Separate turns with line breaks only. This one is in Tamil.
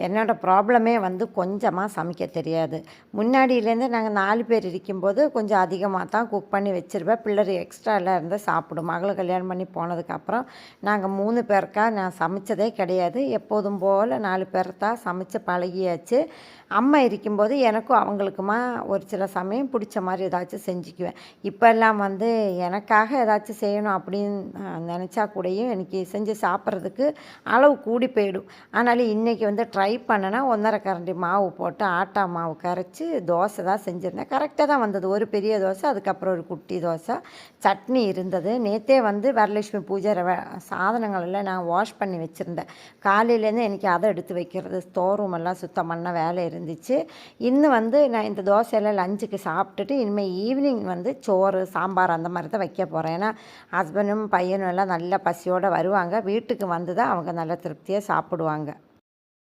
என்னோடய ப்ராப்ளமே வந்து கொஞ்சமாக சமைக்க தெரியாது. முன்னாடியிலேருந்து நாங்கள் 4 பேர் இருக்கும்போது கொஞ்சம் அதிகமாக தான் குக் பண்ணி வச்சுருவேன். பிள்ளை எக்ஸ்ட்ரா எல்லாம் இருந்தால் சாப்பிடும். மகளை கல்யாணம் பண்ணி போனதுக்கப்புறம் நாங்கள் 3 பேருக்கா நான் சமைச்சதே கிடையாது. எப்போதும் போல் 4 பேர் தான் சமைச்சு பழகியாச்சு. அம்மா இருக்கும்போது எனக்கும் அவங்களுக்குமா ஒரு சில சமயம் பிடிச்ச மாதிரி ஏதாச்சும் செஞ்சுக்குவேன். இப்போல்லாம் வந்து எனக்காக ஏதாச்சும் செய்யணும் அப்படின்னு நினச்சா கூடயும் எனக்கு செஞ்சு சாப்பிட்றதுக்கு அளவு கூடி போயிடும். ஆனாலும் இன்றைக்கி வந்து ட்ரை பண்ணேன்னா 1½ கரண்டி மாவு போட்டு ஆட்டா மாவு கரைச்சி தோசை தான் செஞ்சுருந்தேன். கரெக்டாக தான் வந்தது. ஒரு பெரிய தோசை, அதுக்கப்புறம் ஒரு குட்டி தோசை, சட்னி இருந்தது. நேற்றே வந்து வரலட்சுமி பூஜை சாதனங்கள் எல்லாம் நான் வாஷ் பண்ணி வச்சுருந்தேன். காலையிலேருந்து எனக்கு அதை எடுத்து வைக்கிறது, ஸ்டோர் ரூம் எல்லாம் சுத்தம் பண்ண வேலை இருந்துச்சு. இன்னும் வந்து நான் இந்த தோசையெல்லாம் லஞ்சுக்கு சாப்பிட்டுட்டு இனிமேல் ஈவினிங் வந்து சோறு சாம்பார் அந்த மாதிரி தான் வைக்க போகிறேன். ஏன்னா ஹஸ்பண்டும் பையனும் எல்லாம் நல்ல பசியோடு வருவாங்க. வீட்டுக்கு வந்து தான் அவங்க நல்ல திருப்தியாக சாப்பிடுவாங்க.